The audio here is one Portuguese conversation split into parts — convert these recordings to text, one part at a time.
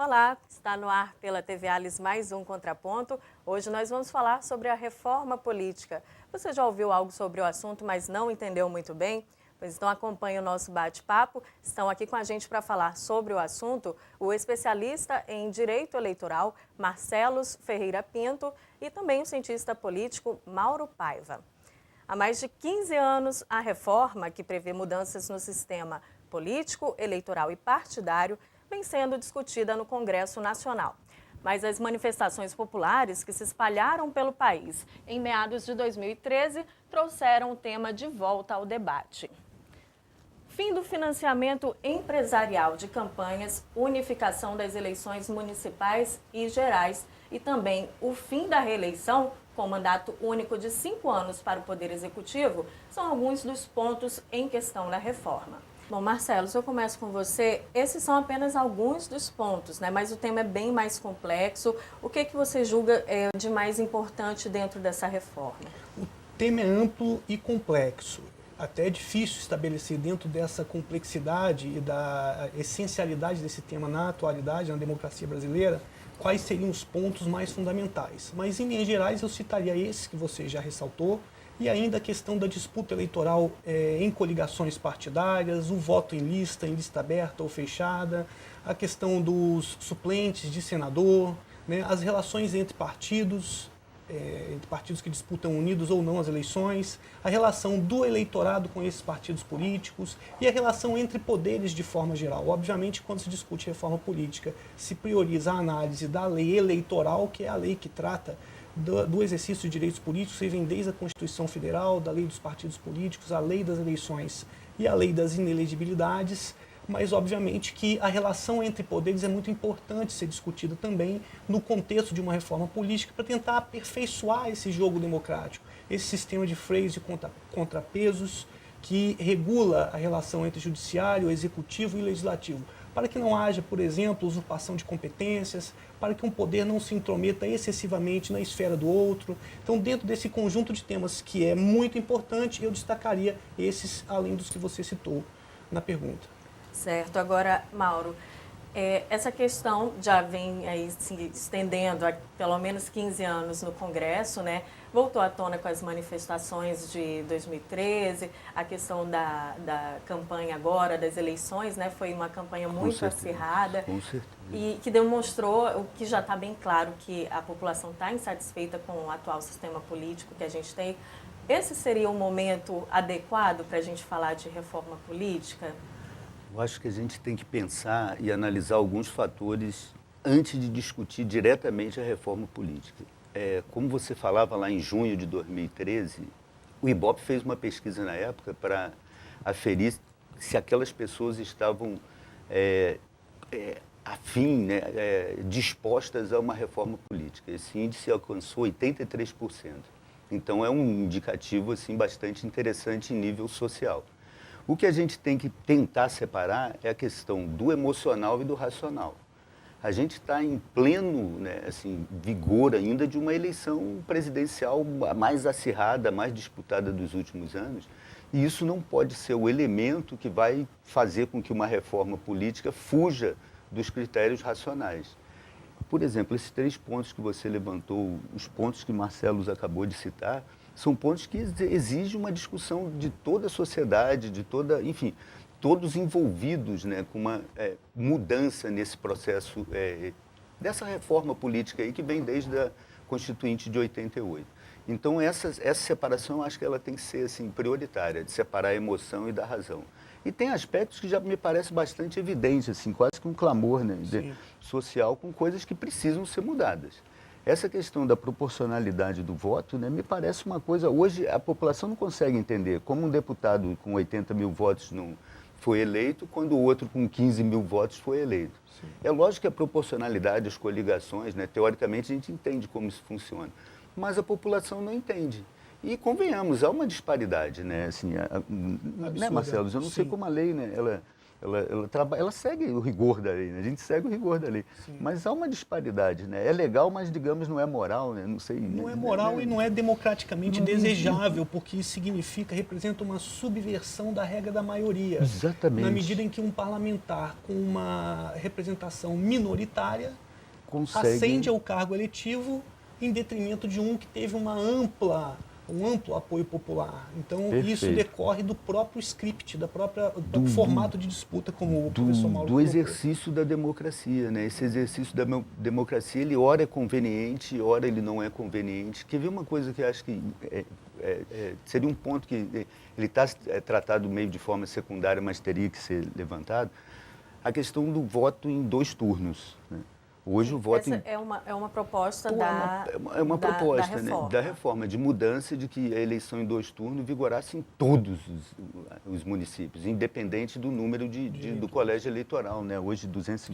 Olá, está no ar pela TV Alice mais um Contraponto. Hoje nós vamos falar sobre a reforma política. Você já ouviu algo sobre o assunto, mas não entendeu muito bem? Pois então acompanhe o nosso bate-papo. Estão aqui com a gente para falar sobre o assunto o especialista em Direito Eleitoral, Marcelo Ferreira Pinto, e também o cientista político Mauro Paiva. Há mais de 15 anos, a reforma, que prevê mudanças no sistema político, eleitoral e partidário, vem sendo discutida no Congresso Nacional. Mas as manifestações populares que se espalharam pelo país em meados de 2013 trouxeram o tema de volta ao debate. Fim do financiamento empresarial de campanhas, unificação das eleições municipais e gerais e também o fim da reeleição com mandato único de 5 anos para o Poder Executivo são alguns dos pontos em questão da reforma. Bom, Marcelo, se eu começo com você, esses são apenas alguns dos pontos, né? Mas o tema é bem mais complexo. O que você julga de mais importante dentro dessa reforma? O tema é amplo e complexo. Até é difícil estabelecer dentro dessa complexidade e da essencialidade desse tema na atualidade, na democracia brasileira, quais seriam os pontos mais fundamentais. Mas, em linhas gerais, eu citaria esses que você já ressaltou, e ainda a questão da disputa eleitoral em coligações partidárias, o voto em lista aberta ou fechada, a questão dos suplentes de senador, né, as relações entre partidos que disputam unidos ou não as eleições, a relação do eleitorado com esses partidos políticos e a relação entre poderes de forma geral. Obviamente, quando se discute reforma política, se prioriza a análise da lei eleitoral, que é a lei que trata do exercício de direitos políticos, que vem desde a Constituição Federal, da lei dos partidos políticos, a lei das eleições e a lei das inelegibilidades, mas obviamente que a relação entre poderes é muito importante ser discutida também no contexto de uma reforma política para tentar aperfeiçoar esse jogo democrático, esse sistema de freios e contrapesos que regula a relação entre judiciário, executivo e legislativo, para que não haja, por exemplo, usurpação de competências, para que um poder não se intrometa excessivamente na esfera do outro. Então, dentro desse conjunto de temas que é muito importante, eu destacaria esses, além dos que você citou na pergunta. Certo. Agora, Mauro, essa questão já vem aí se estendendo há pelo menos 15 anos no Congresso, né? Voltou à tona com as manifestações de 2013, a questão da campanha agora, das eleições, né? Foi uma campanha muito acirrada e que demonstrou o que já está bem claro, que a população está insatisfeita com o atual sistema político que a gente tem. Esse seria o momento adequado para a gente falar de reforma política? Eu acho que a gente tem que pensar e analisar alguns fatores antes de discutir diretamente a reforma política. Como você falava lá em junho de 2013, o IBOP fez uma pesquisa na época para aferir se aquelas pessoas estavam afim, né, dispostas a uma reforma política. Esse índice alcançou 83%. Então é um indicativo assim, bastante interessante em nível social. O que a gente tem que tentar separar é a questão do emocional e do racional. A gente está em pleno, né, assim, vigor ainda de uma eleição presidencial mais acirrada, mais disputada dos últimos anos, e isso não pode ser o elemento que vai fazer com que uma reforma política fuja dos critérios racionais. Por exemplo, esses 3 pontos que você levantou, os pontos que Marcelo acabou de citar, são pontos que exigem uma discussão de toda a sociedade, enfim, todos envolvidos, né, com uma mudança nesse processo, dessa reforma política aí que vem desde a Constituinte de 88. Então, essa separação, eu acho que ela tem que ser assim, prioritária, de separar a emoção e da razão. E tem aspectos que já me parece bastante evidente, assim, quase que um clamor, né, social, com coisas que precisam ser mudadas. Essa questão da proporcionalidade do voto, né, me parece uma coisa... Hoje, a população não consegue entender como um deputado com 80 mil votos não foi eleito, quando o outro com 15 mil votos foi eleito. Sim. É lógico que a proporcionalidade, as coligações, né, teoricamente, a gente entende como isso funciona, mas a população não entende. E, convenhamos, há uma disparidade, né, assim, né, Marcelo? Eu não sei como a lei, né, ela segue o rigor da lei, né? A gente segue o rigor da lei. Sim. Mas há uma disparidade, né? É legal, mas, digamos, não é moral, né? Não sei. Não é moral e não é democraticamente desejável, porque isso representa uma subversão da regra da maioria. Exatamente. Na medida em que um parlamentar com uma representação minoritária Consegue... ascende ao cargo eletivo em detrimento de um que teve um amplo apoio popular. Então, Perfeito. Isso decorre do próprio script, do próprio formato de disputa, como o professor Mauro colocou. exercício da democracia, né? Esse exercício da democracia, ele ora é conveniente, ora ele não é conveniente. Quer ver uma coisa que eu acho que seria um ponto que ele está tratado meio de forma secundária, mas teria que ser levantado, a questão do voto em 2 turnos, né? Hoje o voto Essa é uma proposta é uma proposta, da reforma. Né, da reforma, de mudança de que a eleição em 2 turnos vigorasse em todos os municípios, independente do número do colégio eleitoral, né? Hoje 200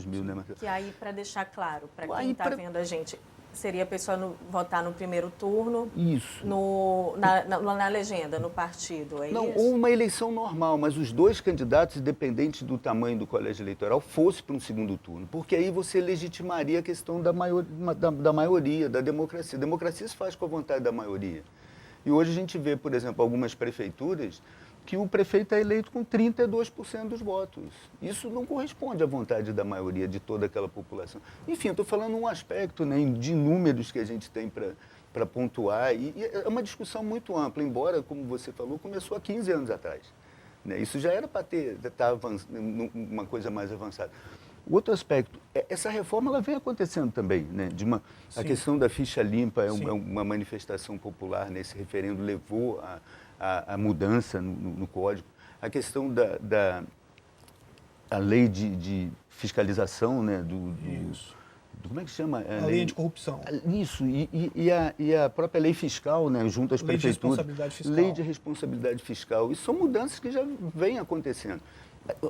mil, né, Marcelo? Que aí, para deixar claro, para quem está vendo a gente, seria a pessoa votar no primeiro turno, isso. Na legenda, no partido, não, isso? Ou uma eleição normal, mas os 2 candidatos, independente do tamanho do colégio eleitoral, fosse para um segundo turno, porque aí você legitimaria a questão da maioria, da democracia. A democracia se faz com a vontade da maioria. E hoje a gente vê, por exemplo, algumas prefeituras que o prefeito é eleito com 32% dos votos. Isso não corresponde à vontade da maioria de toda aquela população. Enfim, eu estou falando um aspecto, né, de números que a gente tem para pontuar, e é uma discussão muito ampla, embora, como você falou, começou há 15 anos atrás, né? Isso já era para estar uma coisa mais avançada. O outro aspecto, essa reforma ela vem acontecendo também, né? A questão da ficha limpa é uma manifestação popular, né? Esse referendo levou a mudança no código. A questão da lei de fiscalização, né? Como é que chama? A lei anticorrupção. Isso, e a própria lei fiscal, né, junto às prefeituras. Lei de responsabilidade fiscal. Lei de responsabilidade fiscal. Isso são mudanças que já vêm acontecendo.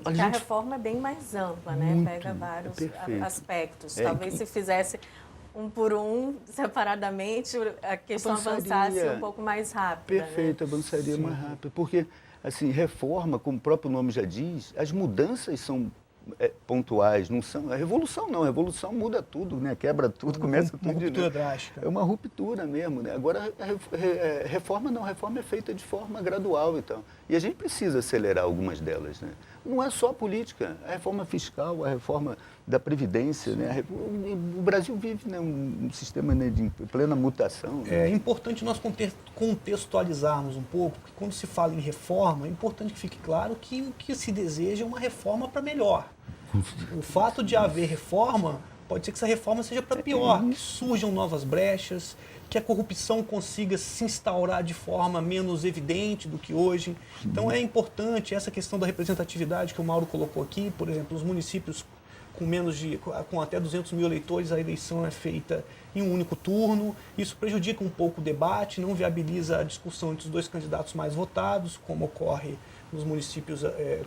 A reforma é bem mais ampla, né? Pega vários aspectos. Talvez se fizesse um por um, separadamente, a questão avançasse um pouco mais rápida. Perfeito, né? avançaria mais rápido. Porque, assim, reforma, como o próprio nome já diz, as mudanças são pontuais, não são... A revolução não, a revolução muda tudo, né? Quebra tudo, começa tudo de novo. Uma ruptura drástica. É uma ruptura mesmo, né? Agora, a reforma não, a reforma é feita de forma gradual e tal. E a gente precisa acelerar algumas delas, né? Não é só a política, a reforma fiscal, a reforma da Previdência, né? O Brasil vive, né, um sistema, né, de plena mutação. É importante nós contextualizarmos um pouco, porque quando se fala em reforma, é importante que fique claro que o que se deseja é uma reforma para melhor. O fato de haver reforma, pode ser que essa reforma seja para pior, que surjam novas brechas, que a corrupção consiga se instaurar de forma menos evidente do que hoje. Então é importante essa questão da representatividade que o Mauro colocou aqui, por exemplo, os municípios com até 200 mil eleitores, a eleição é feita em um único turno. Isso prejudica um pouco o debate, não viabiliza a discussão entre os 2 candidatos mais votados, como ocorre nos municípios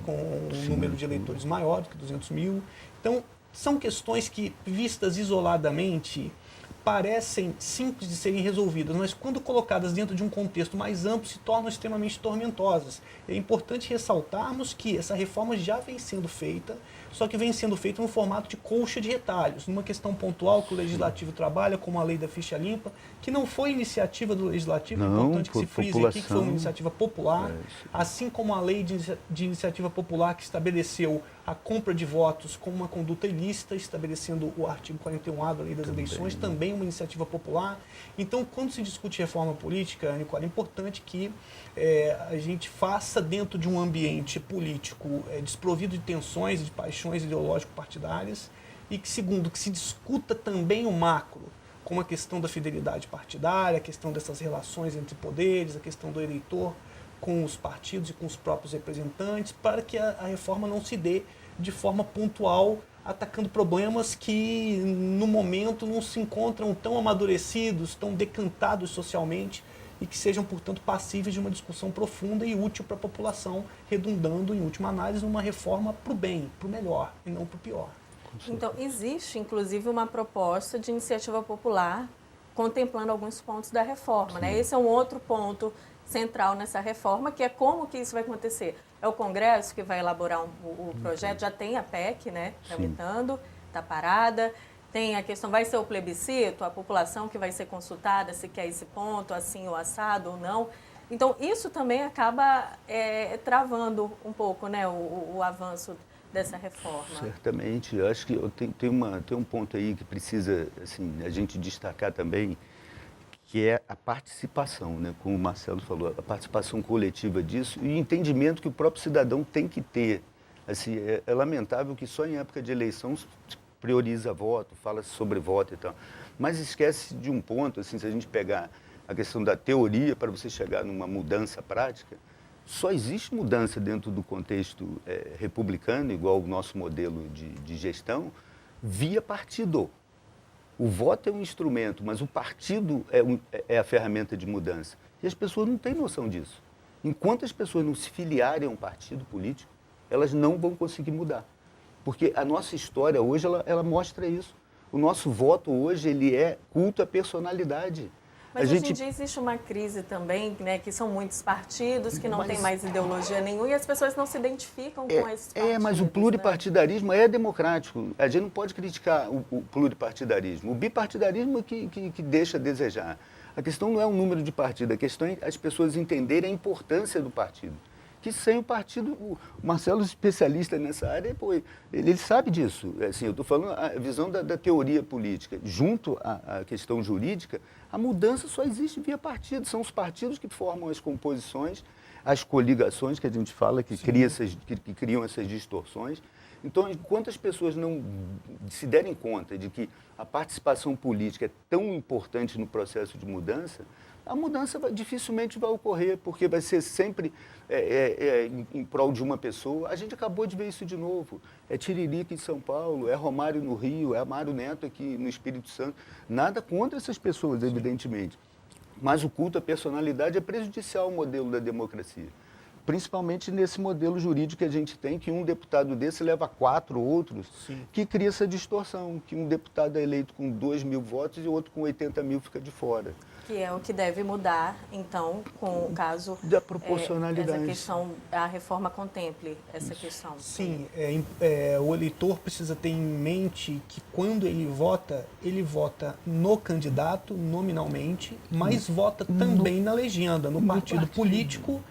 com um número de eleitores maior do que 200 mil. Então, são questões que, vistas isoladamente, parecem simples de serem resolvidas, mas quando colocadas dentro de um contexto mais amplo se tornam extremamente tormentosas. É importante ressaltarmos que essa reforma já vem sendo feita, só que vem sendo feita no formato de colcha de retalhos, numa questão pontual que o Legislativo trabalha, como a lei da ficha limpa, que não foi iniciativa do Legislativo, é importante que se frise aqui que foi uma iniciativa popular, assim como a lei de iniciativa popular que estabeleceu a compra de votos como uma conduta ilícita, estabelecendo o artigo 41A da Lei das Eleições, também uma iniciativa popular. Então, quando se discute reforma política, Nicole, é importante que a gente faça dentro de um ambiente político desprovido de tensões e de paixões ideológico-partidárias e que, segundo, que se discuta também o macro, como a questão da fidelidade partidária, a questão dessas relações entre poderes, a questão do eleitor com os partidos e com os próprios representantes, para que a reforma não se dê de forma pontual, atacando problemas que, no momento, não se encontram tão amadurecidos, tão decantados socialmente, e que sejam, portanto, passíveis de uma discussão profunda e útil para a população, redundando, em última análise, numa reforma para o bem, para o melhor, e não para o pior. Então, existe, inclusive, uma proposta de iniciativa popular contemplando alguns pontos da reforma, né? Esse é um outro ponto central nessa reforma, que é como que isso vai acontecer. É o Congresso que vai elaborar o projeto, já tem a PEC, né, tramitando, está parada. Tem a questão, vai ser o plebiscito, a população que vai ser consultada se quer esse ponto, assim ou assado ou não. Então, isso também acaba travando um pouco, né, o avanço dessa reforma. Certamente. Eu acho que tem um ponto aí que precisa assim, a gente destacar também, que é a participação, né? Como o Marcelo falou, a participação coletiva disso e o entendimento que o próprio cidadão tem que ter. Assim, é lamentável que só em época de eleição se prioriza voto, fala sobre voto e tal. Mas esquece de um ponto, assim, se a gente pegar a questão da teoria para você chegar numa mudança prática, só existe mudança dentro do contexto republicano, igual o nosso modelo de gestão, via partido. O voto é um instrumento, mas o partido é a ferramenta de mudança. E as pessoas não têm noção disso. Enquanto as pessoas não se filiarem a um partido político, elas não vão conseguir mudar. Porque a nossa história hoje, ela mostra isso. O nosso voto hoje, ele é culto à personalidade. Mas hoje em dia existe uma crise também, né, que são muitos partidos, que não tem mais ideologia nenhuma e as pessoas não se identificam com esses partidos. Mas o pluripartidarismo é democrático. A gente não pode criticar o pluripartidarismo. O bipartidarismo é que deixa a desejar. A questão não é o número de partidos, a questão é as pessoas entenderem a importância do partido. Que sem o partido, o Marcelo, especialista nessa área, ele sabe disso. Assim, eu estou falando a visão da teoria política. Junto à questão jurídica, a mudança só existe via partido. São os partidos que formam as composições, as coligações que a gente fala, que criam essas distorções. Então, enquanto as pessoas não se derem conta de que a participação política é tão importante no processo de mudança, a mudança dificilmente vai ocorrer, porque vai ser sempre em prol de uma pessoa. A gente acabou de ver isso de novo. É Tiririca em São Paulo, é Romário no Rio, é Amaro Neto aqui no Espírito Santo. Nada contra essas pessoas, evidentemente. Mas o culto à personalidade é prejudicial ao modelo da democracia. Principalmente nesse modelo jurídico que a gente tem, que um deputado desse leva 4 outros, que cria essa distorção, que um deputado é eleito com 2.000 votos e o outro com 80 mil fica de fora. Que é o que deve mudar, então, com o caso da proporcionalidade. Essa questão, a reforma contemple essa questão. Sim, o eleitor precisa ter em mente que quando ele vota no candidato, nominalmente, mas vota também na legenda, no partido político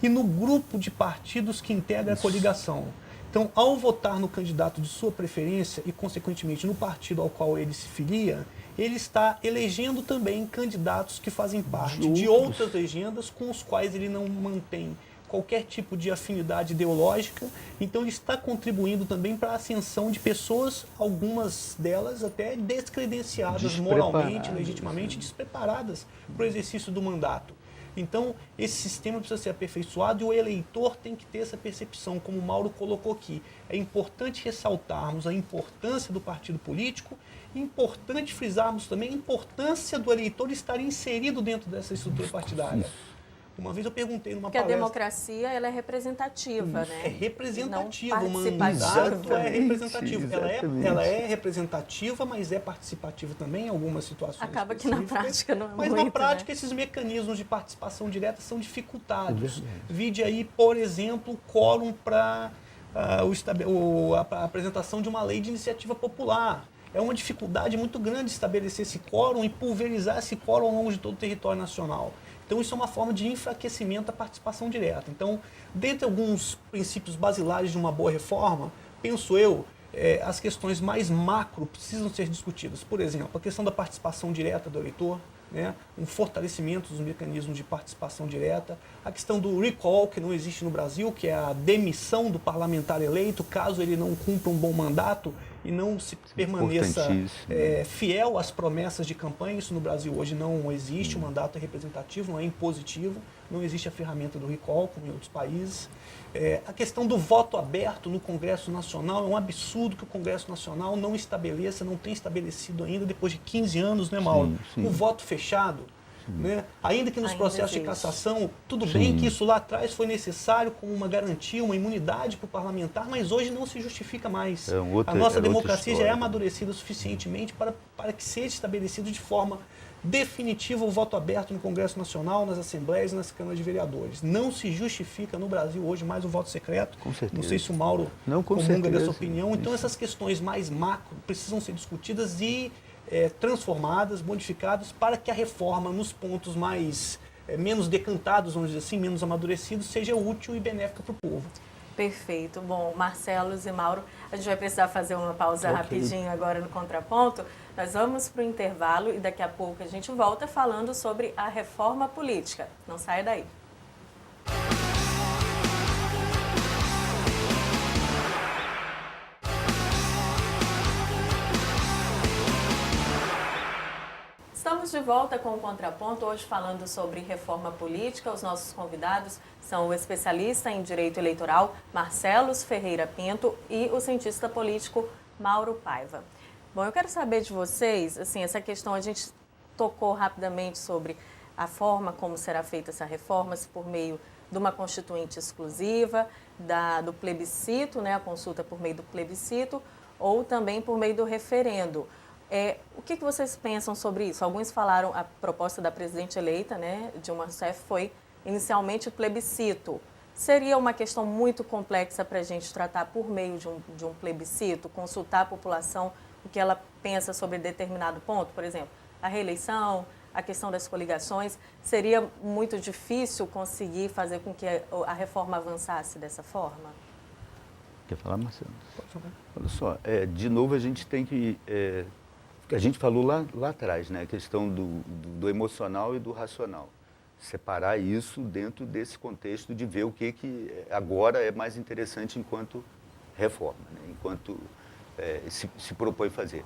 e no grupo de partidos que integra a coligação. Então, ao votar no candidato de sua preferência e, consequentemente, no partido ao qual ele se filia, ele está elegendo também candidatos que fazem parte de outras legendas com os quais ele não mantém qualquer tipo de afinidade ideológica. Então, ele está contribuindo também para a ascensão de pessoas, algumas delas até descredenciadas moralmente, legitimamente, despreparadas para o exercício do mandato. Então, esse sistema precisa ser aperfeiçoado e o eleitor tem que ter essa percepção, como o Mauro colocou aqui. É importante ressaltarmos a importância do partido político, é importante frisarmos também a importância do eleitor estar inserido dentro dessa estrutura partidária. Uma vez eu perguntei numa palestra... Porque a democracia, ela é representativa, né? É representativa, o mandato é representativo. Ela é representativa, mas é participativa também em algumas situações. Acaba que na prática não é mas muito, na prática, né? esses mecanismos de participação direta são dificultados. Vide aí, por exemplo, quórum para a apresentação de uma lei de iniciativa popular. É uma dificuldade muito grande estabelecer esse quórum e pulverizar esse quórum ao longo de todo o território nacional. Então, isso é uma forma de enfraquecimento da participação direta. Então, dentre alguns princípios basilares de uma boa reforma, penso eu, as questões mais macro precisam ser discutidas. Por exemplo, a questão da participação direta do eleitor, né? Um fortalecimento dos mecanismos de participação direta, a questão do recall, que não existe no Brasil, que é a demissão do parlamentar eleito, caso ele não cumpra um bom mandato e não se permaneça fiel às promessas de campanha. Isso no Brasil hoje não existe, o mandato é representativo, não é impositivo, não existe a ferramenta do recall, como em outros países. A questão do voto aberto no Congresso Nacional, é um absurdo que o Congresso Nacional não estabeleça, não tem estabelecido ainda, depois de 15 anos, né, Mauro? O voto fechado. Né? Ainda que nos processos de cassação, tudo bem que isso lá atrás foi necessário como uma garantia, uma imunidade para o parlamentar, mas hoje não se justifica mais. A nossa democracia já é amadurecida suficientemente para que seja estabelecido de forma definitivo o voto aberto no Congresso Nacional, nas assembleias e nas câmaras de vereadores. Não se justifica no Brasil hoje mais o voto secreto. Com certeza. Não sei se o Mauro comunga dessa opinião. Então, essas questões mais macro precisam ser discutidas e transformadas, modificadas, para que a reforma nos pontos mais menos decantados, vamos dizer assim, menos amadurecidos, seja útil e benéfica para o povo. Perfeito. Bom, Marcelo e Mauro, a gente vai precisar fazer uma pausa rapidinho agora no Contraponto. Nós vamos para o intervalo e daqui a pouco a gente volta falando sobre a reforma política. Não saia daí. Estamos de volta com o Contraponto, hoje falando sobre reforma política. Os nossos convidados são o especialista em direito eleitoral, Marcelo Ferreira Pinto, e o cientista político, Mauro Paiva. Bom, eu quero saber de vocês, assim, essa questão, a gente tocou rapidamente sobre a forma como será feita essa reforma, se por meio de uma constituinte exclusiva, do plebiscito, né, a consulta por meio do plebiscito, ou também por meio do referendo. O que vocês pensam sobre isso? Alguns falaram, a proposta da presidente eleita, né, Dilma Rousseff, foi inicialmente o plebiscito. Seria uma questão muito complexa para a gente tratar por meio de um plebiscito, consultar a população, o que ela pensa sobre determinado ponto, por exemplo, a reeleição, a questão das coligações. Seria muito difícil conseguir fazer com que a reforma avançasse dessa forma? Quer falar, Marcelo? Pode falar. Olha só, de novo a gente tem que... a gente falou lá atrás, né, a questão do emocional e do racional. Separar isso dentro desse contexto de ver o que agora é mais interessante enquanto reforma, né, enquanto se propõe fazer.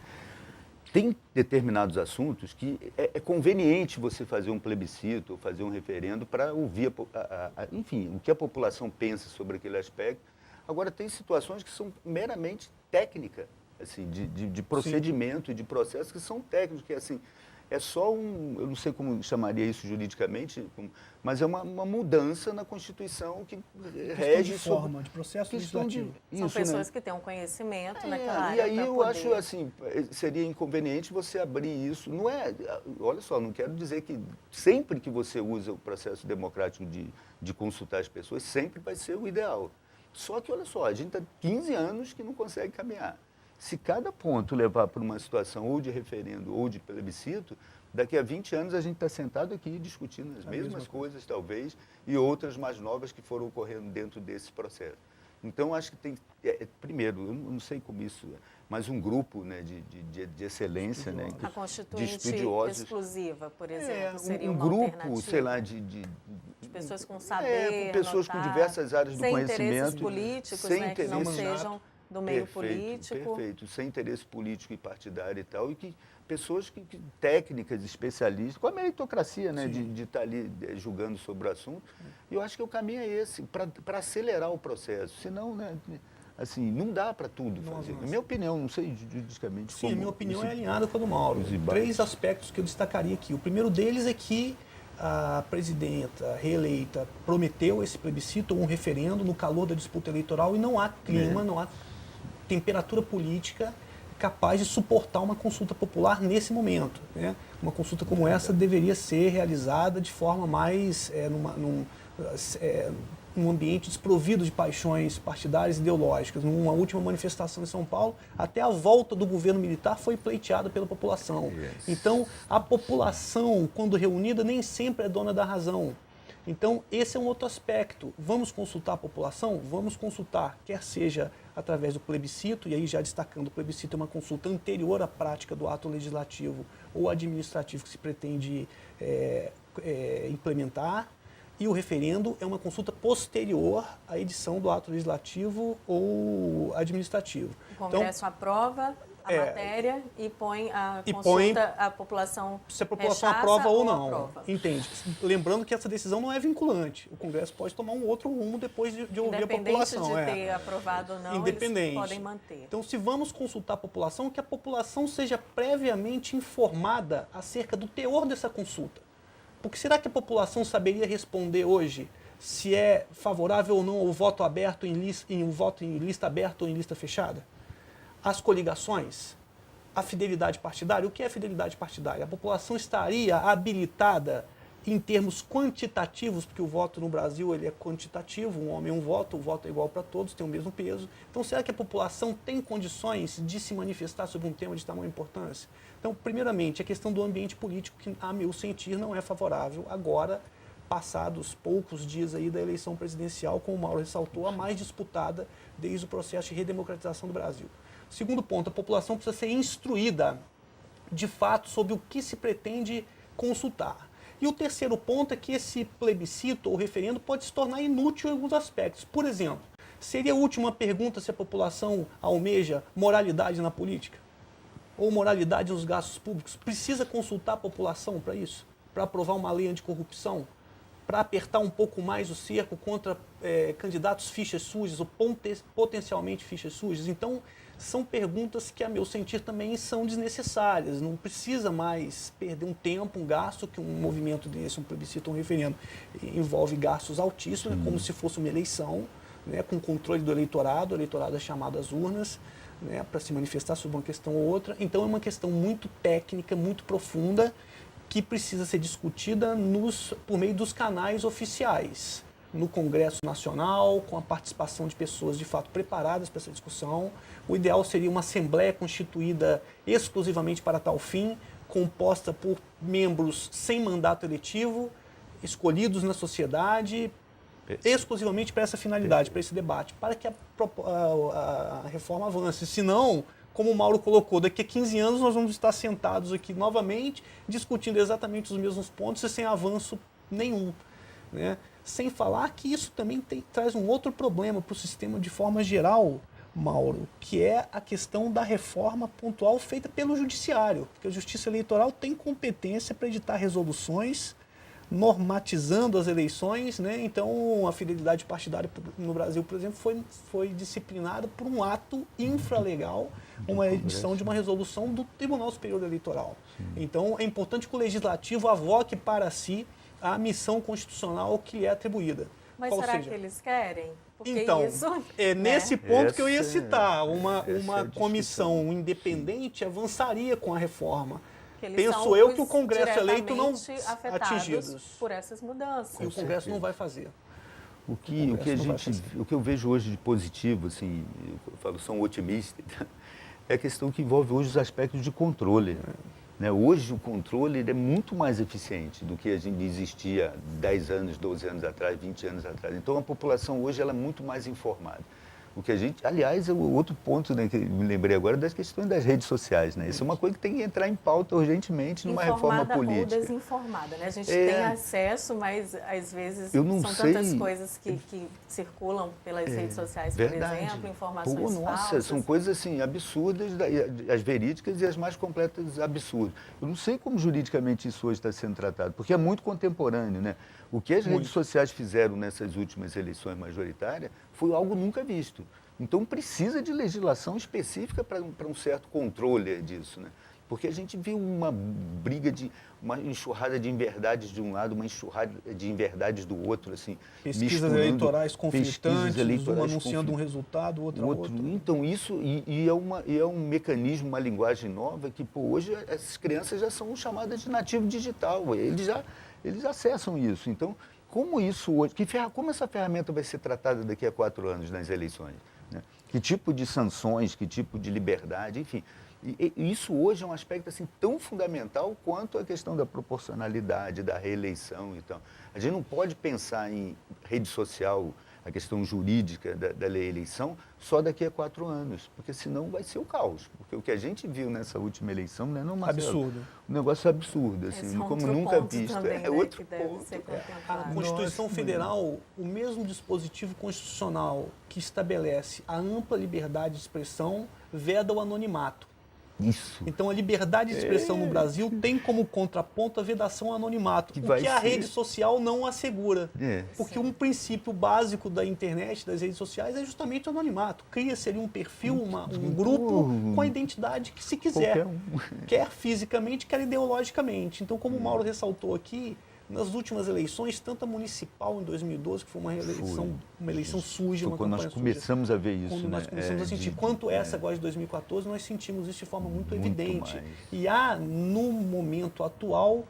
Tem determinados assuntos que é conveniente você fazer um plebiscito ou fazer um referendo para ouvir, enfim, o que a população pensa sobre aquele aspecto. Agora, tem situações que são meramente técnicas, assim, de procedimento e de processo que são técnicos, que assim, é só eu não sei como chamaria isso juridicamente, mas é uma mudança na Constituição que rege de forma, de processo legislativo. São pessoas, né, que têm um conhecimento naquela área. E aí eu acho assim, seria inconveniente você abrir isso. Não é, olha só, não quero dizer que sempre que você usa o processo democrático de consultar as pessoas, sempre vai ser o ideal. Só que, olha só, a gente está 15 anos que não consegue caminhar. Se cada ponto levar para uma situação ou de referendo ou de plebiscito, daqui a 20 anos a gente está sentado aqui discutindo as mesmas coisas, talvez, e outras mais novas que foram ocorrendo dentro desse processo. Então, acho que tem, primeiro, eu não sei como isso, mas um grupo, né, de excelência, né, a constituinte exclusiva, por exemplo, seria um uma grupo, sei lá, de pessoas com saber, com pessoas com diversas áreas do conhecimento, sem interesses políticos, sem né, que não sejam do meio político. Perfeito, sem interesse político e partidário e tal, e que pessoas técnicas, especialistas, com a meritocracia, né, de estar ali julgando sobre o assunto. E eu acho que o caminho é esse, para acelerar o processo. Senão, né, assim, não dá para tudo fazer. Na minha opinião, não sei juridicamente como... Sim, a minha opinião é alinhada com a do Mauro. 3 aspectos que eu destacaria aqui. O primeiro deles é que a presidenta reeleita prometeu esse plebiscito ou um referendo no calor da disputa eleitoral e não há clima, não há temperatura política capaz de suportar uma consulta popular nesse momento, né? Uma consulta como essa deveria ser realizada de forma mais num ambiente desprovido de paixões partidárias e ideológicas. Numa última manifestação em São Paulo, até a volta do governo militar foi pleiteada pela população. Então, a população, quando reunida, nem sempre é dona da razão. Então, esse é um outro aspecto. Vamos consultar a população? Vamos consultar, quer seja através do plebiscito, e aí já destacando, o plebiscito é uma consulta anterior à prática do ato legislativo ou administrativo que se pretende implementar, e o referendo é uma consulta posterior à edição do ato legislativo ou administrativo. O Congresso aprova a matéria e põe a consulta, a população se a população aprova ou não. Aprova. Entende? Lembrando que essa decisão não é vinculante. O Congresso pode tomar um outro rumo depois de ouvir a população. Independente de ter aprovado ou não, eles podem manter. Então, se vamos consultar a população, que a população seja previamente informada acerca do teor dessa consulta. Porque será que a população saberia responder hoje se é favorável ou não ao voto aberto voto em lista aberta ou em lista fechada? As coligações, a fidelidade partidária. O que é fidelidade partidária? A população estaria habilitada em termos quantitativos, porque o voto no Brasil ele é quantitativo, um homem um voto, o voto é igual para todos, tem o mesmo peso. Então, será que a população tem condições de se manifestar sobre um tema de tamanha importância? Então, primeiramente, a questão do ambiente político, que, a meu sentir, não é favorável agora, passados poucos dias aí da eleição presidencial, como o Mauro ressaltou, a mais disputada desde o processo de redemocratização do Brasil. Segundo ponto, a população precisa ser instruída, de fato, sobre o que se pretende consultar. E o terceiro ponto é que esse plebiscito ou referendo pode se tornar inútil em alguns aspectos. Por exemplo, seria útil uma pergunta se a população almeja moralidade na política? Ou moralidade nos gastos públicos? Precisa consultar a população para isso? Para aprovar uma lei anticorrupção? Para apertar um pouco mais o cerco contra candidatos fichas sujas ou potencialmente fichas sujas? Então, são perguntas que, a meu sentir, também são desnecessárias. Não precisa mais perder um tempo, um gasto, que um movimento desse, um plebiscito, um referendo, envolve gastos altíssimos, como se fosse uma eleição, né, com controle do eleitorado. O eleitorado é chamado às urnas, né, para se manifestar sobre uma questão ou outra. Então, é uma questão muito técnica, muito profunda, que precisa ser discutida por meio dos canais oficiais, no Congresso Nacional, com a participação de pessoas de fato preparadas para essa discussão. O ideal seria uma Assembleia constituída exclusivamente para tal fim, composta por membros sem mandato eletivo, escolhidos na sociedade, exclusivamente para essa finalidade, para esse debate, para que a reforma avance. Senão, como o Mauro colocou, daqui a 15 anos nós vamos estar sentados aqui novamente, discutindo exatamente os mesmos pontos e sem avanço nenhum, né? Sem falar que isso também traz um outro problema para o sistema de forma geral, Mauro, que é a questão da reforma pontual feita pelo Judiciário, porque a Justiça Eleitoral tem competência para editar resoluções normatizando as eleições, né? Então, a fidelidade partidária no Brasil, por exemplo, foi disciplinada por um ato infralegal, uma edição de uma resolução do Tribunal Superior Eleitoral. Então, é importante que o Legislativo avoque para si a missão constitucional que lhe é atribuída. Mas será que eles querem? Porque então, isso, é nesse ponto que eu ia citar. é Uma a comissão independente avançaria com a reforma. que eles Penso são eu que o Congresso eleito não diretamente atingidos. por essas mudanças. E o Congresso não vai fazer. O que eu vejo hoje de positivo, assim, eu falo, são otimistas, é a questão que envolve hoje os aspectos de controle. Né? Hoje o controle ele é muito mais eficiente do que a gente existia 10 anos, 12 anos atrás, 20 anos atrás. Então a população hoje ela é muito mais informada. O que a gente, aliás, é o outro ponto, né, que me lembrei agora das questões das redes sociais, né? Isso é uma coisa que tem que entrar em pauta urgentemente numa reforma política. Informada ou desinformada, né? A gente tem acesso, mas às vezes são tantas coisas que circulam pelas redes sociais, por exemplo, informações falsas. São coisas assim absurdas, as verídicas e as mais completas absurdas. Eu não sei como juridicamente isso hoje está sendo tratado, porque é muito contemporâneo, né? O que as redes sociais fizeram nessas últimas eleições majoritárias foi algo nunca visto. Então, precisa de legislação específica para um certo controle disso, né? Porque a gente viu uma briga, uma enxurrada de inverdades de um lado, uma enxurrada de inverdades do outro, assim. Pesquisas eleitorais conflitantes, uma anunciando um resultado, outra outro. Então, isso é um mecanismo, uma linguagem nova que, pô, hoje essas crianças já são chamadas de nativo digital. Eles acessam isso. Então, como essa ferramenta vai ser tratada daqui a 4 anos nas eleições? Né? Que tipo de sanções, que tipo de liberdade, enfim. E isso hoje é um aspecto assim, tão fundamental quanto a questão da proporcionalidade, da reeleição e tal. A gente não pode pensar em rede social, a questão jurídica da eleição, só daqui a 4 anos, porque senão vai ser o caos. Porque o que a gente viu nessa última eleição, né, não, Marcelo? Absurdo. Um negócio absurdo, assim, como nunca visto. Também, é outro que deve ponto. ser A Constituição Federal, o mesmo dispositivo constitucional que estabelece a ampla liberdade de expressão, veda o anonimato. Isso. Então, a liberdade de expressão no Brasil tem como contraponto a vedação ao anonimato, o que a rede social não assegura. Porque um princípio básico da internet, das redes sociais, é justamente o anonimato. Cria-se ali um perfil, um grupo com a identidade que se quiser. Quer fisicamente, quer ideologicamente. Então, como o Mauro ressaltou aqui, nas últimas eleições, tanto a municipal em 2012, que foi uma eleição suja, Foi uma quando campanha nós começamos a ver isso, quando né? nós começamos a sentir. Quanto essa agora de 2014, nós sentimos isso de forma muito evidente. mais. E há, no momento atual,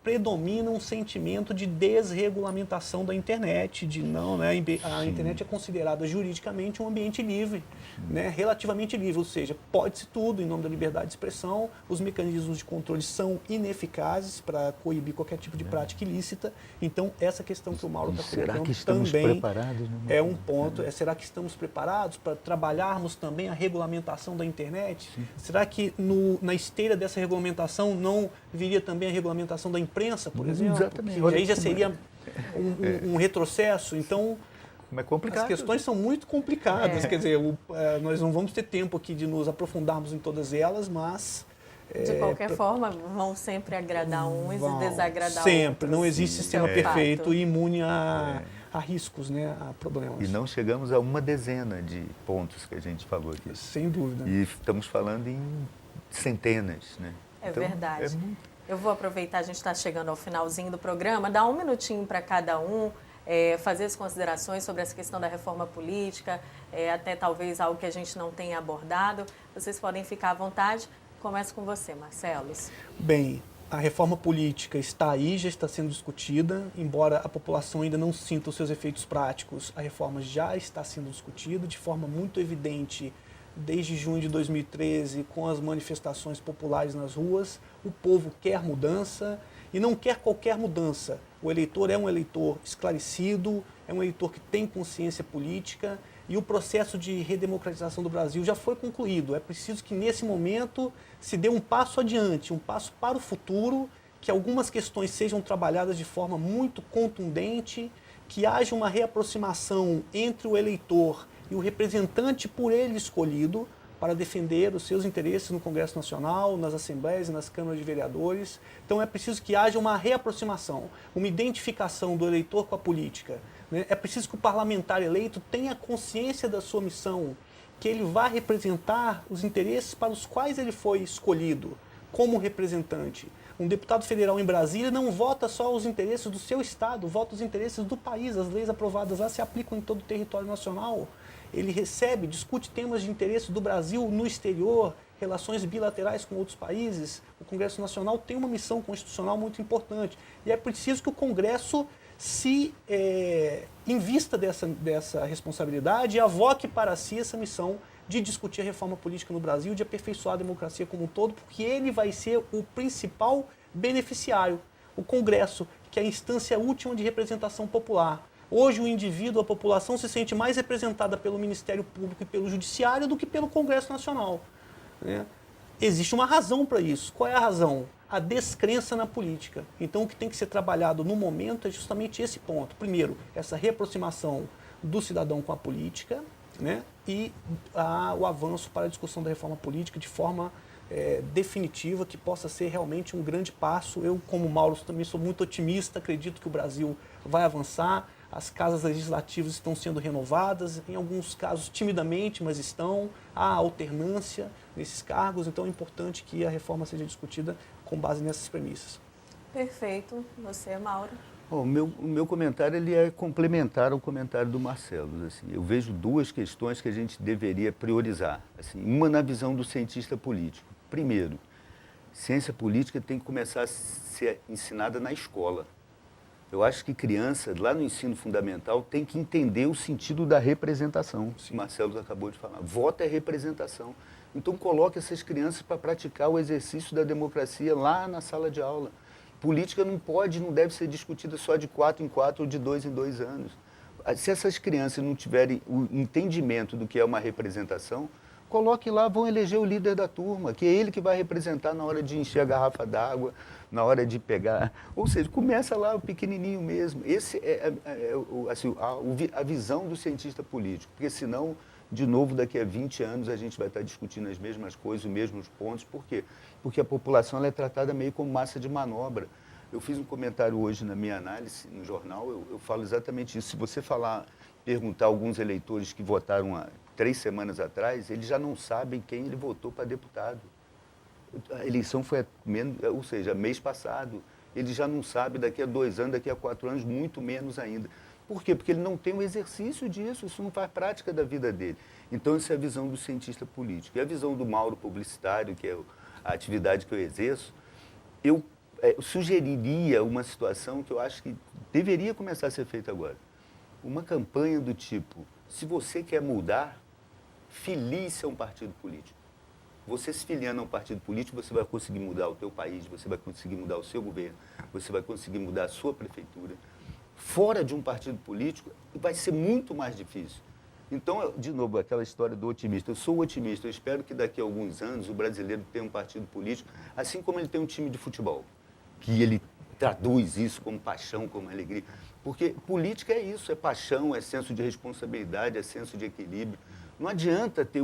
predomina um sentimento de desregulamentação da internet, de não, né, a internet é considerada juridicamente um ambiente livre, né, relativamente livre, ou seja, pode-se tudo em nome da liberdade de expressão, os mecanismos de controle são ineficazes para coibir qualquer tipo de prática ilícita, então essa questão que o Mauro está colocando Será que estamos também preparados? Né? é um ponto. Será que estamos preparados para trabalharmos também a regulamentação da internet? Sim. Será que na esteira dessa regulamentação não viria também a regulamentação da imprensa, por exemplo? Exatamente. Que aí já seria um retrocesso. Então, é complicado. as questões são muito complicadas. Quer dizer, nós não vamos ter tempo aqui de nos aprofundarmos em todas elas, mas... De qualquer forma, vão sempre agradar uns e desagradar sempre. outros. Não existe sistema perfeito fato. e imune a riscos, né, a problemas. E não chegamos a uma dezena de pontos que a gente falou aqui. Sem dúvida. E estamos falando em centenas, né? É então, verdade. Eu vou aproveitar, a gente está chegando ao finalzinho do programa, dar um minutinho para cada um, fazer as considerações sobre essa questão da reforma política, até talvez algo que a gente não tenha abordado. Vocês podem ficar à vontade. Começo com você, Marcelos. Bem, a reforma política está aí, já está sendo discutida, embora a população ainda não sinta os seus efeitos práticos, a reforma já está sendo discutida de forma muito evidente desde junho de 2013, com as manifestações populares nas ruas. O povo quer mudança e não quer qualquer mudança. O eleitor é um eleitor esclarecido, é um eleitor que tem consciência política e o processo de redemocratização do Brasil já foi concluído. É preciso que, nesse momento, se dê um passo adiante, um passo para o futuro, que algumas questões sejam trabalhadas de forma muito contundente, que haja uma reaproximação entre o eleitor e o representante por ele escolhido para defender os seus interesses no Congresso Nacional, nas assembleias e nas câmaras de vereadores. Então é preciso que haja uma reaproximação, uma identificação do eleitor com a política. É preciso que o parlamentar eleito tenha consciência da sua missão, que ele vá representar os interesses para os quais ele foi escolhido como representante. Um deputado federal em Brasília não vota só os interesses do seu estado, vota os interesses do país. As leis aprovadas lá se aplicam em todo o território nacional. Ele recebe, discute temas de interesse do Brasil no exterior, relações bilaterais com outros países. O Congresso Nacional tem uma missão constitucional muito importante. E é preciso que o Congresso se invista dessa responsabilidade e avoque para si essa missão de discutir a reforma política no Brasil, de aperfeiçoar a democracia como um todo, porque ele vai ser o principal beneficiário. O Congresso, que é a instância última de representação popular. Hoje o indivíduo, a população, se sente mais representada pelo Ministério Público e pelo Judiciário do que pelo Congresso Nacional. Né? Existe uma razão para isso. Qual é a razão? A descrença na política. Então o que tem que ser trabalhado no momento é justamente esse ponto. Primeiro, essa reaproximação do cidadão com a política, né? E o avanço para a discussão da reforma política de forma definitiva, que possa ser realmente um grande passo. Eu, como Mauro, também sou muito otimista, acredito que o Brasil vai avançar. As casas legislativas estão sendo renovadas, em alguns casos timidamente, mas estão. Há alternância nesses cargos, então é importante que a reforma seja discutida com base nessas premissas. Perfeito. Você, Mauro? Bom, o meu comentário ele é complementar ao comentário do Marcelo. Assim, eu vejo duas questões que a gente deveria priorizar. Assim, uma na visão do cientista político. Primeiro, ciência política tem que começar a ser ensinada na escola. Eu acho que criança, lá no ensino fundamental, tem que entender o sentido da representação. O Marcelo acabou de falar. Voto é representação. Então, coloque essas crianças para praticar o exercício da democracia lá na sala de aula. Política não deve ser discutida só de 4 em 4 ou de 2 em 2 anos. Se essas crianças não tiverem o entendimento do que é uma representação, coloque lá, vão eleger o líder da turma, que é ele que vai representar na hora de encher a garrafa d'água, na hora de pegar. Ou seja, começa lá o pequenininho mesmo. Esse a visão do cientista político, porque senão, de novo, daqui a 20 anos a gente vai estar discutindo as mesmas coisas, os mesmos pontos. Por quê? Porque a população ela é tratada meio como massa de manobra. Eu fiz um comentário hoje na minha análise, no jornal, eu falo exatamente isso. Se você perguntar a alguns eleitores que votaram há 3 semanas atrás, eles já não sabem quem ele votou para deputado. A eleição foi, mês passado. ele já não sabe daqui a 2 anos, daqui a 4 anos, muito menos ainda. Por quê? Porque ele não tem o exercício disso, isso não faz prática da vida dele. Então, essa é a visão do cientista político. E a visão do Mauro publicitário, que é a atividade que eu exerço, eu sugeriria uma situação que eu acho que deveria começar a ser feita agora. Uma campanha do tipo, se você quer mudar, filie-se a um partido político. Você se filiando a um partido político, você vai conseguir mudar o teu país, você vai conseguir mudar o seu governo, você vai conseguir mudar a sua prefeitura. Fora de um partido político, vai ser muito mais difícil. Então, de novo, aquela história do otimista. Eu sou otimista, eu espero que daqui a alguns anos o brasileiro tenha um partido político, assim como ele tem um time de futebol, que ele traduz isso como paixão, como alegria. Porque política é isso, é paixão, é senso de responsabilidade, é senso de equilíbrio. Não adianta ter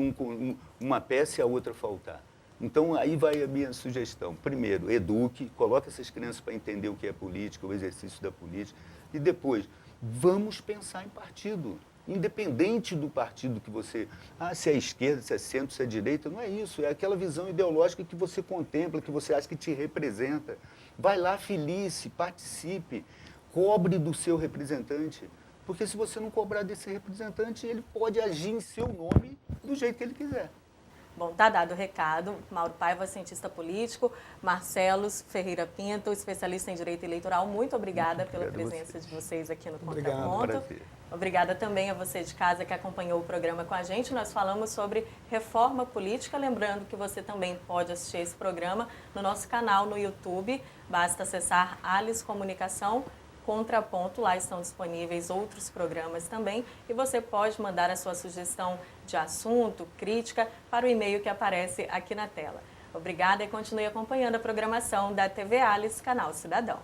uma peça e a outra faltar. Então, aí vai a minha sugestão. Primeiro, eduque, coloque essas crianças para entender o que é política, o exercício da política. E depois, vamos pensar em partido. Independente do partido que você... se é esquerda, se é centro, se é direita, não é isso. É aquela visão ideológica que você contempla, que você acha que te representa. Vai lá, filie-se, participe, cobre do seu representante. Porque se você não cobrar desse representante, ele pode agir em seu nome do jeito que ele quiser. Bom, tá dado o recado. Mauro Paiva, cientista político, Marcelos Ferreira Pinto, especialista em direito eleitoral. Muito obrigada pela presença de vocês aqui no Contraponto. Obrigada também a você de casa que acompanhou o programa com a gente. Nós falamos sobre reforma política. Lembrando que você também pode assistir esse programa no nosso canal no YouTube. Basta acessar Alice Comunicação Contraponto, lá estão disponíveis outros programas também e você pode mandar a sua sugestão de assunto, crítica, para o e-mail que aparece aqui na tela. Obrigada e continue acompanhando a programação da TV Alice, Canal Cidadão.